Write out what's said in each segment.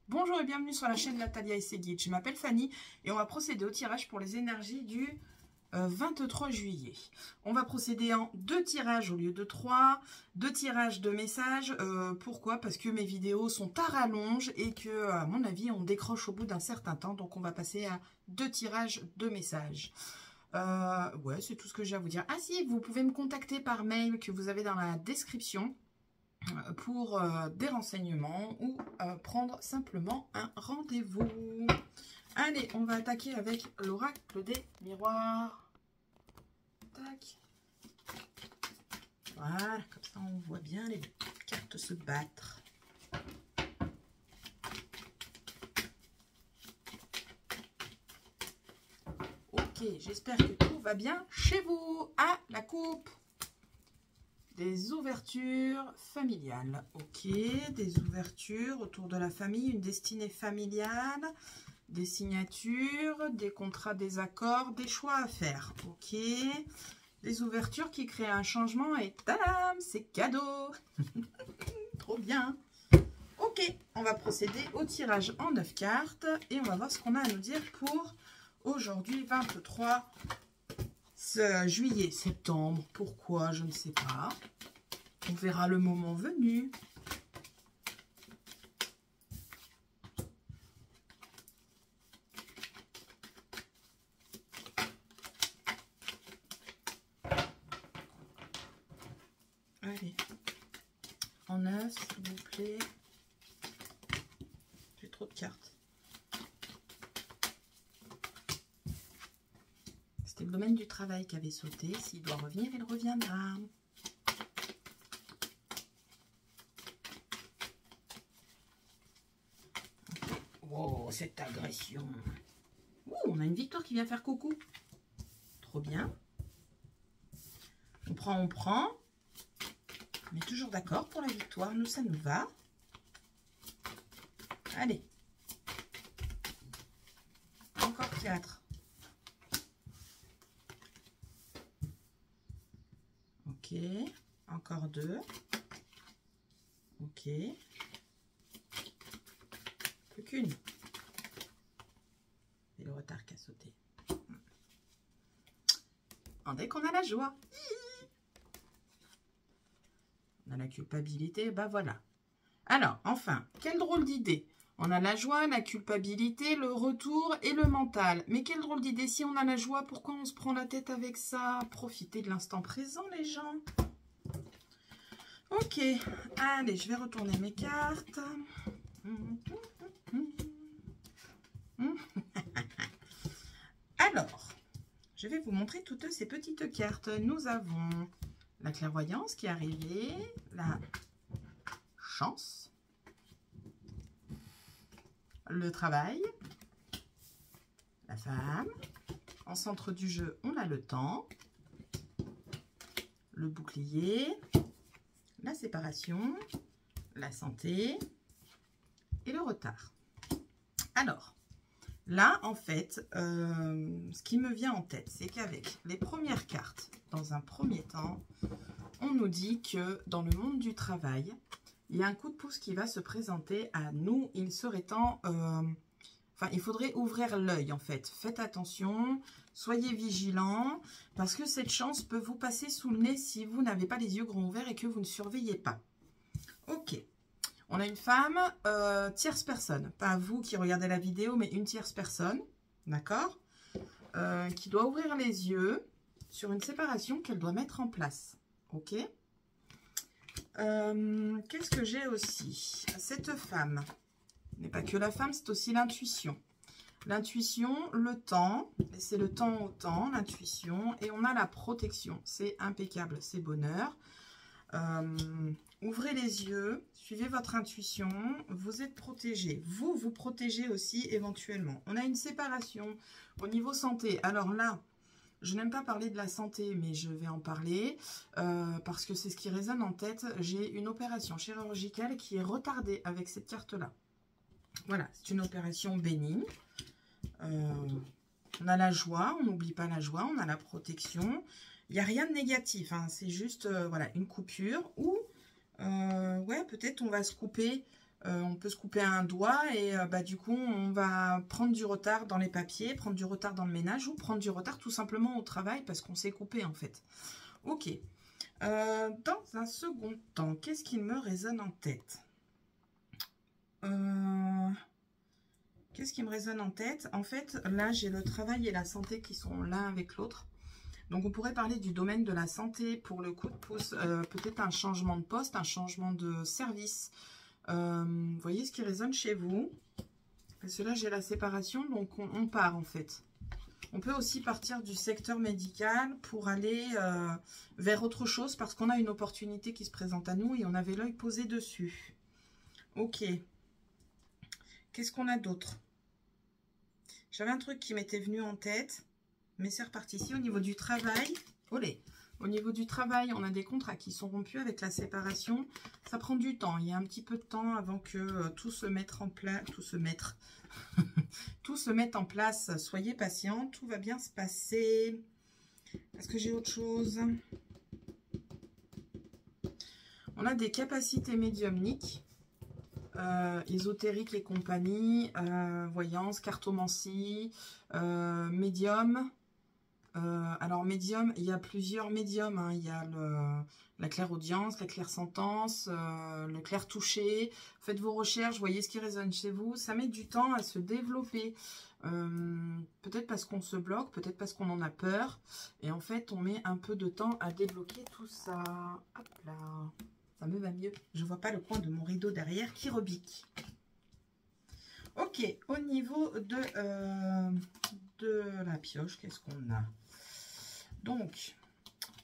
Bonjour et bienvenue sur la chaîne Natalia et ses guides. Je m'appelle Fanny et on va procéder au tirage pour les énergies du 23 juillet. On va procéder en 2 tirages au lieu de 3, 2 tirages de messages. Pourquoi? Parce que mes vidéos sont à rallonge et que, à mon avis, on décroche au bout d'un certain temps. Donc, on va passer à 2 tirages de messages. Ouais, c'est tout ce que j'ai à vous dire. Ah si, vous pouvez me contacter par mail que vous avez dans la description pour des renseignements ou prendre simplement un rendez-vous. Allez, on va attaquer avec l'oracle des miroirs. Tac. Voilà, comme ça on voit bien les cartes se battre. Ok, j'espère que tout va bien chez vous. Ah, la coupe. Des ouvertures familiales. Ok, des ouvertures autour de la famille, une destinée familiale, des signatures, des contrats, des accords, des choix à faire. Ok, des ouvertures qui créent un changement et tadam, c'est cadeau. Trop bien. Ok, on va procéder au tirage en 9 cartes et on va voir ce qu'on a à nous dire pour aujourd'hui 23 juillet, septembre. Pourquoi? Je ne sais pas. On verra le moment venu. Allez. En 9, s'il vous plaît. J'ai trop de cartes. C'était le domaine du travail qui avait sauté. S'il doit revenir, il reviendra. Oh, cette agression. Ouh, on a une victoire qui vient faire coucou. Trop bien. On prend, on prend. On est toujours d'accord pour la victoire. Nous, ça nous va. Allez. Encore 4. Ok. Encore 2. Ok. Plus qu'une. Et le retard qui a sauté. Dès qu'on a la joie. On a la culpabilité, bah voilà. Alors, enfin, quelle drôle d'idée. On a la joie, la culpabilité, le retour et le mental. Mais quelle drôle d'idée. Si on a la joie, pourquoi on se prend la tête avec ça? Profitez de l'instant présent, les gens. Ok. Allez, je vais retourner mes cartes. Alors, je vais vous montrer toutes ces petites cartes. Nous avons la clairvoyance qui est arrivée, la chance, le travail, la femme. En centre du jeu, on a le temps, le bouclier, la séparation, la santé et le retard. Alors, là, en fait, ce qui me vient en tête, c'est qu'avec les premières cartes, dans un premier temps, on nous dit que dans le monde du travail, il y a un coup de pouce qui va se présenter à nous. Il serait temps... Enfin, il faudrait ouvrir l'œil, en fait. Faites attention, soyez vigilants, parce que cette chance peut vous passer sous le nez si vous n'avez pas les yeux grands ouverts et que vous ne surveillez pas. Ok. On a une femme, tierce personne. Pas vous qui regardez la vidéo, mais une tierce personne. D'accord, qui doit ouvrir les yeux sur une séparation qu'elle doit mettre en place. Ok. Qu'est-ce que j'ai aussi? Cette femme n'est pas que la femme, c'est aussi l'intuition. L'intuition, le temps, c'est le temps au temps, l'intuition. Et on a la protection. C'est impeccable, c'est bonheur. Ouvrez les yeux, suivez votre intuition, vous êtes protégé. Vous, vous protégez aussi éventuellement. On a une séparation au niveau santé. Alors là, je n'aime pas parler de la santé, mais je vais en parler parce que c'est ce qui résonne en tête. J'ai une opération chirurgicale qui est retardée avec cette carte-là. Voilà, c'est une opération bénigne. On a la joie, on n'oublie pas la joie, on a la protection. Il n'y a rien de négatif, hein, c'est juste voilà, une coupure ou ouais, peut-être on va se couper on peut se couper un doigt et bah, du coup, on va prendre du retard dans les papiers, prendre du retard dans le ménage ou prendre du retard tout simplement au travail parce qu'on s'est coupé en fait. Ok. Dans un second temps, qu'est-ce qui me résonne en tête? Qu'est-ce qui me résonne en tête? En fait, là, j'ai le travail et la santé qui sont l'un avec l'autre. Donc, on pourrait parler du domaine de la santé pour le coup de pouce. Peut-être un changement de poste, un changement de service. Vous voyez ce qui résonne chez vous? Parce que là, j'ai la séparation, donc on part en fait. On peut aussi partir du secteur médical pour aller vers autre chose parce qu'on a une opportunité qui se présente à nous et on avait l'œil posé dessus. Ok. Qu'est-ce qu'on a d'autre? J'avais un truc qui m'était venu en tête, mais c'est reparti ici au niveau du travail. Olé! Au niveau du travail, on a des contrats qui sont rompus avec la séparation. Ça prend du temps. Il y a un petit peu de temps avant que tout se mette en place. Tout se mette en place. Soyez patients. Tout va bien se passer. Est-ce que j'ai autre chose? On a des capacités médiumniques, ésotériques et compagnie, voyance, cartomancie, médium. Alors médium, il y a plusieurs médiums, hein. Il y a la clairaudience, la clairsentence, le clair touché. Faites vos recherches, voyez ce qui résonne chez vous. Ça met du temps à se développer. Peut-être parce qu'on se bloque, peut-être parce qu'on en a peur. Et en fait, on met un peu de temps à débloquer tout ça. Hop là, ça me va mieux. Je vois pas le coin de mon rideau derrière qui rebique. Ok, au niveau de la pioche, qu'est-ce qu'on a? Donc,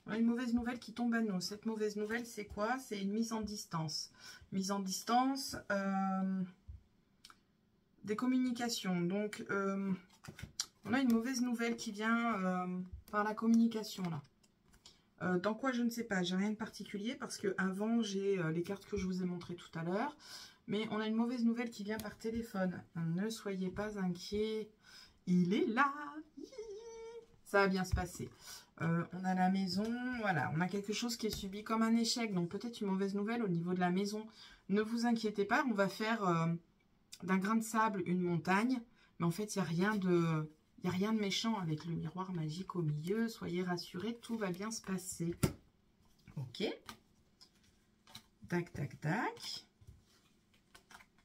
on a une mauvaise nouvelle qui tombe à nous. Cette mauvaise nouvelle, c'est quoi? C'est une mise en distance. Mise en distance des communications. Donc, on a une mauvaise nouvelle qui vient par la communication, là. Dans quoi, je ne sais pas. J'ai rien de particulier parce que avant j'ai les cartes que je vous ai montrées tout à l'heure. Mais on a une mauvaise nouvelle qui vient par téléphone. Ne soyez pas inquiets. Il est là. Ça va bien se passer. On a la maison. Voilà, on a quelque chose qui est subi comme un échec. Donc peut-être une mauvaise nouvelle au niveau de la maison. Ne vous inquiétez pas. On va faire d'un grain de sable une montagne. Mais en fait, il n'y a rien de... Il n'y a rien de méchant avec le miroir magique au milieu. Soyez rassurés, tout va bien se passer. Ok. Tac, tac, tac.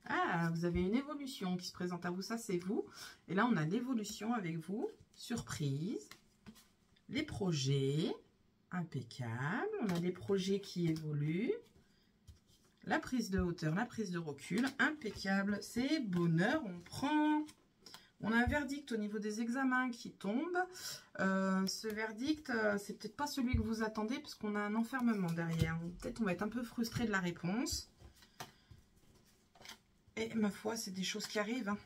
Ah, vous avez une évolution qui se présente à vous. Ça, c'est vous. Et là, on a l'évolution avec vous. Surprise. Les projets. Impeccable. On a des projets qui évoluent. La prise de hauteur, la prise de recul. Impeccable. C'est bonheur. On prend... On a un verdict au niveau des examens qui tombe. Ce verdict, c'est peut-être pas celui que vous attendez parce qu'on a un enfermement derrière. Peut-être on va être un peu frustré de la réponse. Et ma foi, c'est des choses qui arrivent. Hein.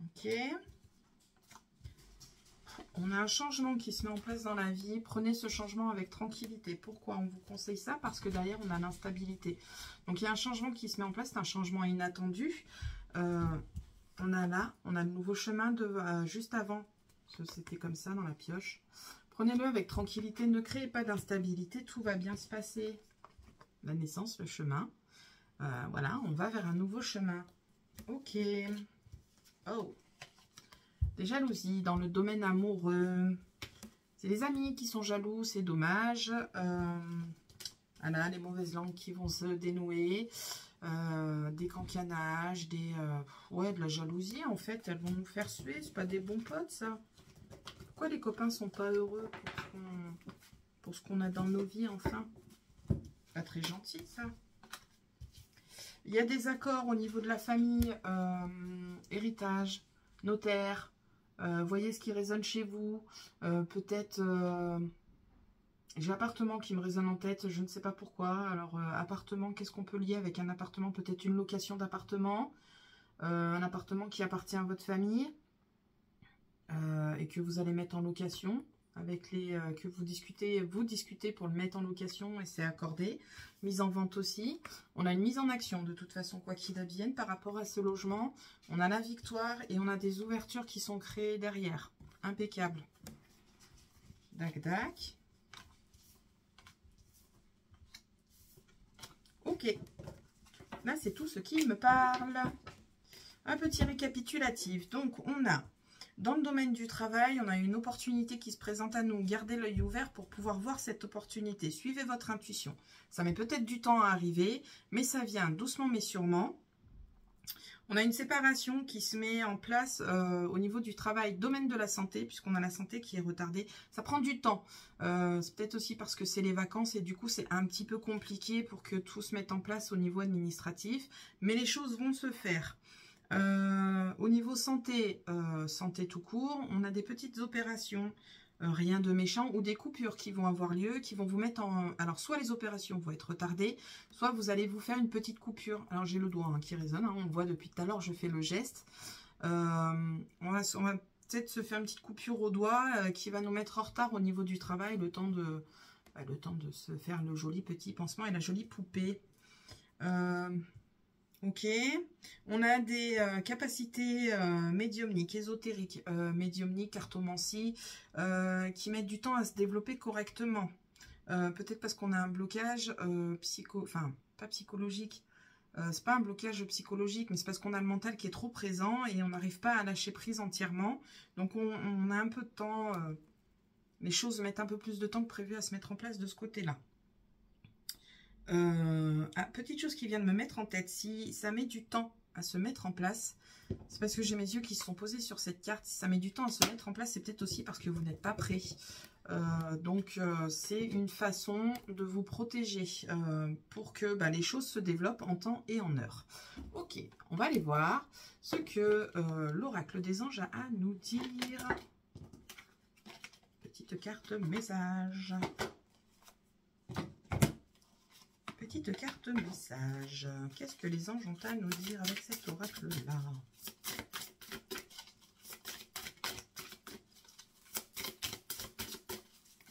Ok. On a un changement qui se met en place dans la vie. Prenez ce changement avec tranquillité. Pourquoi on vous conseille ça? Parce que derrière, on a l'instabilité. Donc, il y a un changement qui se met en place. C'est un changement inattendu. On a là, on a le nouveau chemin de juste avant. C'était comme ça dans la pioche. Prenez-le avec tranquillité. Ne créez pas d'instabilité. Tout va bien se passer. La naissance, le chemin. Voilà, on va vers un nouveau chemin. Ok. Oh. Des jalousies dans le domaine amoureux. C'est les amis qui sont jaloux, c'est dommage. Voilà, les mauvaises langues qui vont se dénouer. Des cancanages, ouais, de la jalousie en fait. Elles vont nous faire suer, c'est pas des bons potes ça. Pourquoi les copains sont pas heureux pour ce qu'on a dans nos vies enfin? Pas très gentil ça. Il y a des accords au niveau de la famille, héritage, notaire. Voyez ce qui résonne chez vous. Peut-être j'ai appartement qui me résonne en tête, je ne sais pas pourquoi. Alors appartement, qu'est-ce qu'on peut lier avec un appartement? Peut-être une location d'appartement, un appartement qui appartient à votre famille et que vous allez mettre en location avec les que vous discutez pour le mettre en location et c'est accordé. Mise en vente aussi. On a une mise en action de toute façon quoi qu'il advienne par rapport à ce logement. On a la victoire et on a des ouvertures qui sont créées derrière. Impeccable. Dac dac. Ok. Là, c'est tout ce qui me parle. Un petit récapitulatif. Donc, on a, dans le domaine du travail, on a une opportunité qui se présente à nous. Gardez l'œil ouvert pour pouvoir voir cette opportunité. Suivez votre intuition. Ça met peut-être du temps à arriver, mais ça vient doucement mais sûrement. On a une séparation qui se met en place au niveau du travail, domaine de la santé, puisqu'on a la santé qui est retardée. Ça prend du temps. C'est peut-être aussi parce que c'est les vacances et du coup, c'est un petit peu compliqué pour que tout se mette en place au niveau administratif. Mais les choses vont se faire. Au niveau santé, santé tout court, on a des petites opérations, rien de méchant, ou des coupures qui vont avoir lieu, qui vont vous mettre en... Alors, soit les opérations vont être retardées, soit vous allez vous faire une petite coupure. Alors, j'ai le doigt qui résonne, on le voit depuis tout à l'heure, je fais le geste. On va peut-être se faire une petite coupure au doigt qui va nous mettre en retard au niveau du travail, le temps de se faire le joli petit pansement et la jolie poupée. Ok, on a des capacités médiumniques, ésotériques, médiumniques, cartomancie, qui mettent du temps à se développer correctement. Peut-être parce qu'on a un blocage pas psychologique, c'est pas un blocage psychologique, mais c'est parce qu'on a le mental qui est trop présent et on n'arrive pas à lâcher prise entièrement. Donc on a un peu de temps, les choses mettent un peu plus de temps que prévu à se mettre en place de ce côté-là. Petite chose qui vient de me mettre en tête, si ça met du temps à se mettre en place, c'est parce que j'ai mes yeux qui se sont posés sur cette carte. Si ça met du temps à se mettre en place, c'est peut-être aussi parce que vous n'êtes pas prêt. Donc c'est une façon de vous protéger pour que les choses se développent en temps et en heure. Ok, on va aller voir ce que l'oracle des anges a à nous dire. Petite carte message. Petite carte message. Qu'est-ce que les anges ont à nous dire avec cet oracle-là?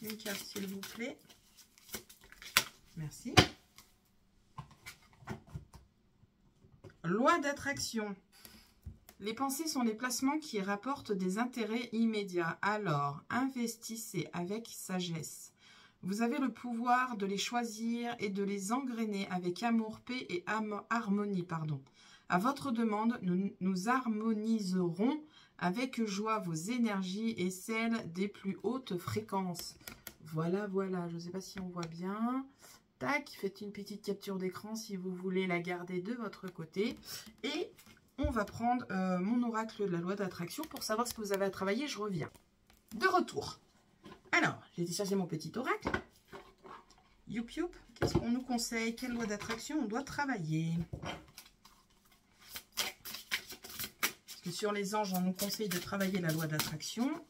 Une carte, s'il vous plaît. Merci. Loi d'attraction. Les pensées sont les placements qui rapportent des intérêts immédiats. Alors, investissez avec sagesse. Vous avez le pouvoir de les choisir et de les engrainer avec amour, paix et harmonie. À votre demande, nous harmoniserons avec joie vos énergies et celles des plus hautes fréquences. Voilà, voilà. Je ne sais pas si on voit bien. Tac, faites une petite capture d'écran si vous voulez la garder de votre côté. Et on va prendre mon oracle de la loi d'attraction pour savoir ce que vous avez à travailler. Je reviens. De retour. Alors, j'ai téléchargé mon petit oracle. Youp, youp. Qu'est-ce qu'on nous conseille? Quelle loi d'attraction on doit travailler? Parce que sur les anges, on nous conseille de travailler la loi d'attraction.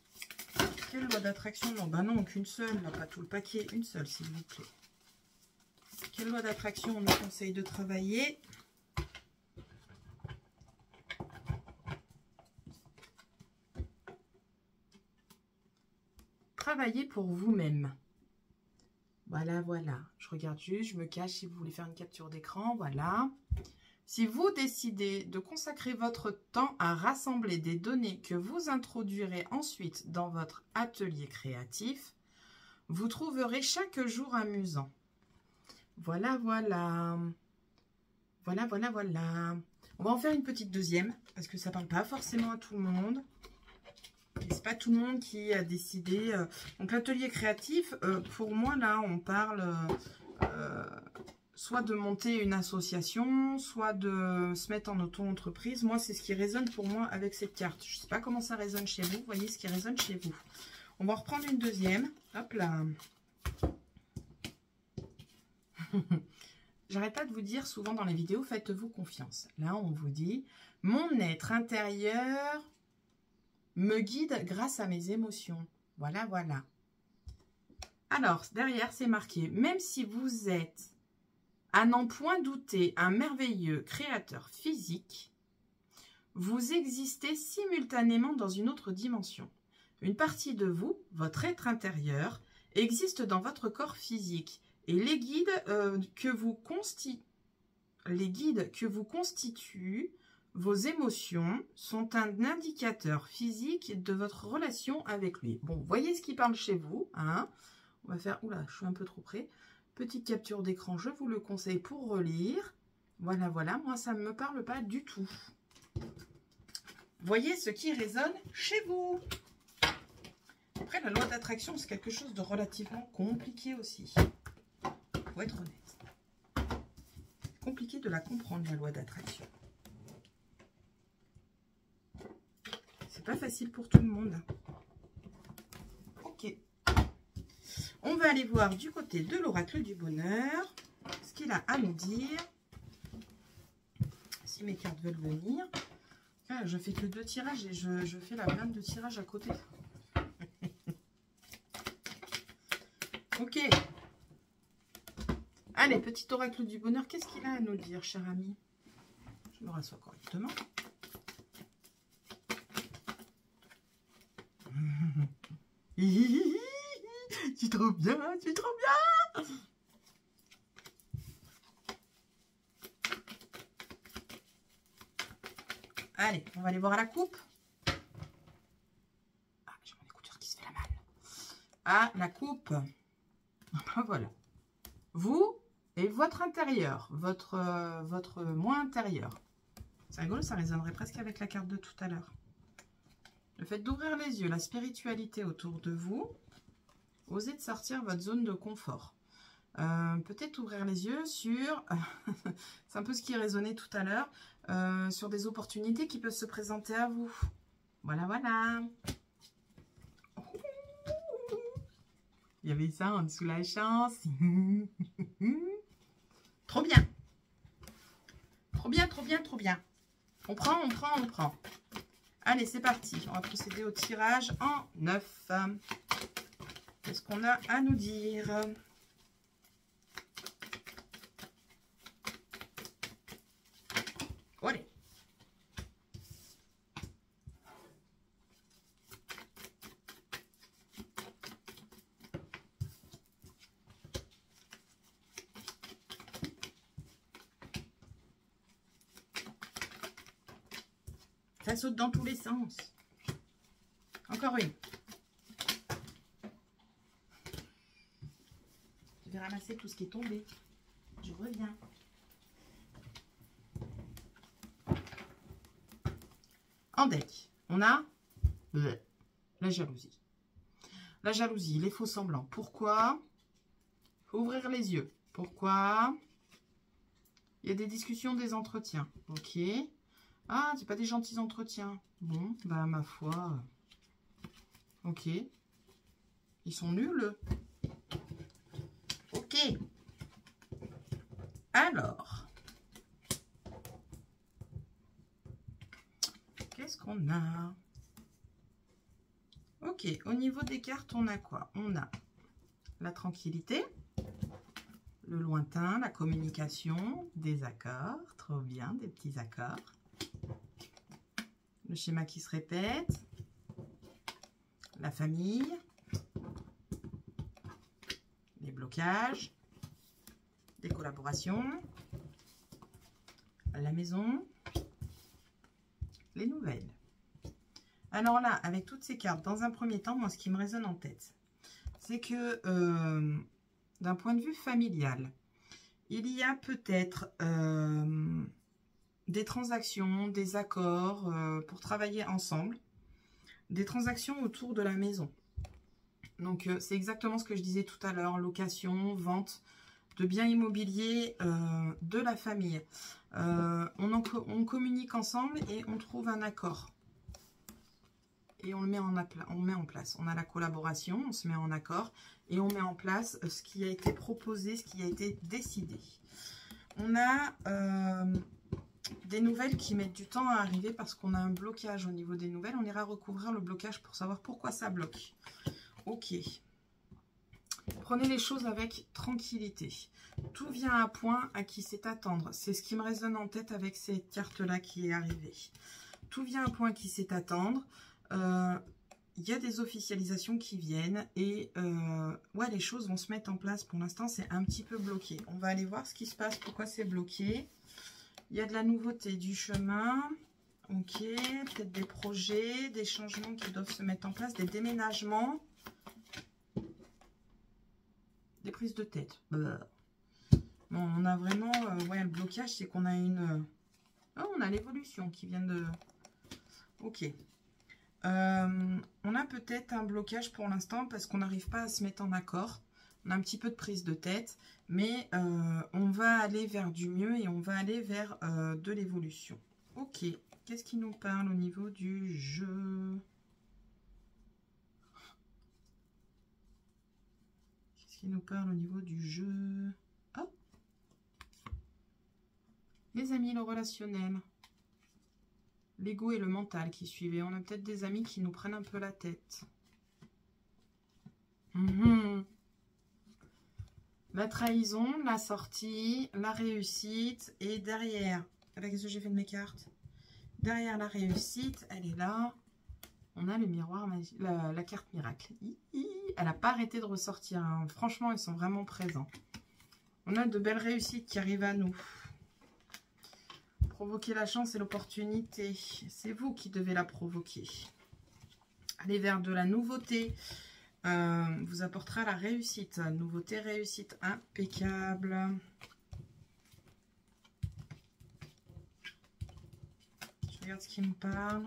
Quelle loi d'attraction? Non, bah non, qu'une seule. Là, pas tout le paquet. Une seule, s'il vous plaît. Quelle loi d'attraction on nous conseille de travailler? Travaillez pour vous-même. Voilà, voilà. Je regarde juste, je me cache si vous voulez faire une capture d'écran. Voilà. Si vous décidez de consacrer votre temps à rassembler des données que vous introduirez ensuite dans votre atelier créatif, vous trouverez chaque jour amusant. Voilà, voilà. Voilà, voilà, voilà. On va en faire une petite deuxième, parce que ça ne parle pas forcément à tout le monde. C'est pas tout le monde qui a décidé. Donc l'atelier créatif, pour moi là, on parle soit de monter une association, soit de se mettre en auto-entreprise. Moi, c'est ce qui résonne pour moi avec cette carte. Je sais pas comment ça résonne chez vous. Voyez ce qui résonne chez vous. On va reprendre une deuxième. Hop là. J'arrête pas de vous dire souvent dans les vidéos, faites-vous confiance. Là, on vous dit, mon être intérieur me guide grâce à mes émotions. Voilà, voilà. Alors, derrière, c'est marqué, même si vous êtes, à n'en point douter, un merveilleux créateur physique, vous existez simultanément dans une autre dimension. Une partie de vous, votre être intérieur, existe dans votre corps physique. Et les guides que vous constituent, vos émotions, sont un indicateur physique de votre relation avec lui. Bon, voyez ce qui parle chez vous. Hein. On va faire... Oula, je suis un peu trop près. Petite capture d'écran, je vous le conseille pour relire. Voilà, voilà, moi ça ne me parle pas du tout. Voyez ce qui résonne chez vous. Après, la loi d'attraction, c'est quelque chose de relativement compliqué aussi. Faut être honnête. Compliqué de la comprendre, la loi d'attraction. C'est pas facile pour tout le monde. Ok. On va aller voir du côté de l'oracle du bonheur ce qu'il a à nous dire. Si mes cartes veulent venir. Ah, je fais que 2 tirages et je fais la blinde de tirage à côté. Ok. Allez, petit oracle du bonheur, qu'est-ce qu'il a à nous dire, cher ami? Je me rassois correctement. C'est trop bien, c'est trop bien. Allez, on va aller voir à la coupe. Ah, j'ai mon écouteur qui se fait la malle. Ah, la coupe. Voilà. Vous et votre intérieur, votre moi intérieur. C'est rigolo, ça résonnerait presque avec la carte de tout à l'heure. Le fait d'ouvrir les yeux, la spiritualité autour de vous, osez de sortir votre zone de confort. Peut-être ouvrir les yeux sur, c'est un peu ce qui résonnait tout à l'heure, sur des opportunités qui peuvent se présenter à vous. Voilà, voilà. Il y avait ça en dessous la chance. Trop bien. Trop bien, trop bien, trop bien. On prend, on prend, on prend. Allez, c'est parti. On va procéder au tirage en 9. Qu'est-ce qu'on a à nous dire? Allez. Ça saute dans tous les sens. Encore une. Je vais ramasser tout ce qui est tombé. Je reviens. En deck, on a la jalousie. La jalousie, les faux semblants. Pourquoi? Faut ouvrir les yeux. Pourquoi? Il y a des discussions, des entretiens. Ok. Ah, c'est pas des gentils entretiens. Bon, bah ma foi. Ok. Ils sont nuls. Ok. Alors. Qu'est-ce qu'on a? Ok, au niveau des cartes, on a quoi? On a la tranquillité, le lointain, la communication, des accords. Trop bien, des petits accords. Le schéma qui se répète, la famille, les blocages, des collaborations, la maison, les nouvelles. Alors là, avec toutes ces cartes, dans un premier temps, moi, ce qui me résonne en tête, c'est que d'un point de vue familial, il y a peut-être des transactions, des accords pour travailler ensemble, des transactions autour de la maison. Donc, c'est exactement ce que je disais tout à l'heure, location, vente de biens immobiliers de la famille. On communique ensemble et on trouve un accord. Et on le met en place. On a la collaboration, on se met en accord et on met en place ce qui a été proposé, ce qui a été décidé. On a des nouvelles qui mettent du temps à arriver parce qu'on a un blocage au niveau des nouvelles. On ira recouvrir le blocage pour savoir pourquoi ça bloque. Ok. Prenez les choses avec tranquillité. Tout vient à point à qui sait attendre. C'est ce qui me résonne en tête avec cette carte-là qui est arrivée. Tout vient à point à qui sait attendre. Il y a des officialisations qui viennent et ouais, les choses vont se mettre en place. Pour l'instant, c'est un petit peu bloqué. On va aller voir ce qui se passe, pourquoi c'est bloqué. Il y a de la nouveauté, du chemin. Ok, peut-être des projets, des changements qui doivent se mettre en place, des déménagements. des prises de tête. Bon, on a vraiment... ouais, le blocage, c'est qu'on a une... oh, on a l'évolution qui vient de... Ok. On a peut-être un blocage pour l'instant parce qu'on n'arrive pas à se mettre en accord. On a un petit peu de prise de tête, mais on va aller vers du mieux et on va aller vers de l'évolution. Ok. Qu'est-ce qui nous parle au niveau du jeu? Qu'est-ce qui nous parle au niveau du jeu? Oh, les amis, le relationnel. L'ego et le mental qui suivaient. On a peut-être des amis qui nous prennent un peu la tête. La trahison, la sortie, la réussite. Et derrière... qu'est-ce que j'ai fait de mes cartes? Derrière la réussite, elle est là. On a le miroir magique, la carte miracle. Elle n'a pas arrêté de ressortir. Hein. Franchement, ils sont vraiment présents. On a de belles réussites qui arrivent à nous. Provoquer la chance et l'opportunité. C'est vous qui devez la provoquer. Aller vers de la nouveauté vous apportera la réussite. Nouveauté, réussite impeccable. Regarde ce qui me parle.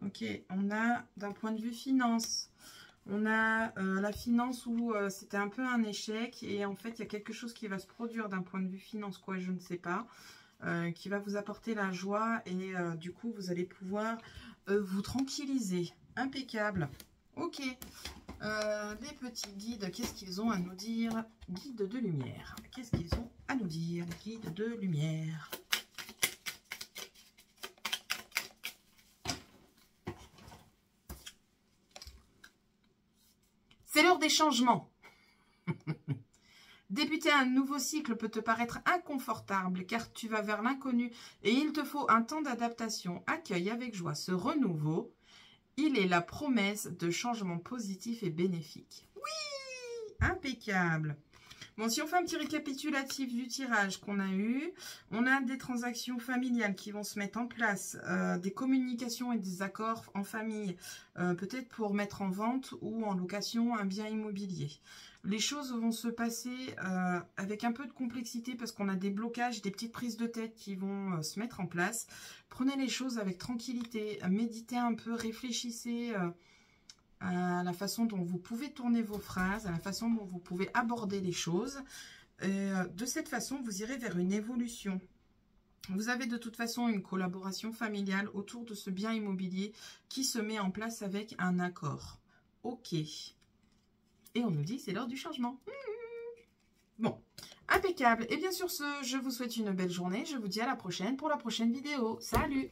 Ok, on a d'un point de vue finance, on a la finance où c'était un peu un échec et en fait il y a quelque chose qui va se produire d'un point de vue finance, quoi, je ne sais pas, qui va vous apporter la joie et du coup vous allez pouvoir vous tranquilliser. Impeccable. Ok, les petits guides, qu'est-ce qu'ils ont à nous dire? Guides de lumière, qu'est-ce qu'ils ont à nous dire? Guides de lumière. C'est l'heure des changements. Débuter un nouveau cycle peut te paraître inconfortable car tu vas vers l'inconnu et il te faut un temps d'adaptation. Accueille avec joie ce renouveau. Il est la promesse de changements positifs et bénéfiques. Oui, impeccable. Bon, si on fait un petit récapitulatif du tirage qu'on a eu, on a des transactions familiales qui vont se mettre en place, des communications et des accords en famille, peut-être pour mettre en vente ou en location un bien immobilier. Les choses vont se passer avec un peu de complexité parce qu'on a des blocages, des petites prises de tête qui vont se mettre en place. Prenez les choses avec tranquillité, méditez un peu, réfléchissez à la façon dont vous pouvez tourner vos phrases, à la façon dont vous pouvez aborder les choses. Et de cette façon, vous irez vers une évolution. Vous avez de toute façon une collaboration familiale autour de ce bien immobilier qui se met en place avec un accord. Ok. Et on nous dit c'est l'heure du changement. Bon, impeccable. Et bien sur ce, je vous souhaite une belle journée. Je vous dis à la prochaine pour la prochaine vidéo. Salut!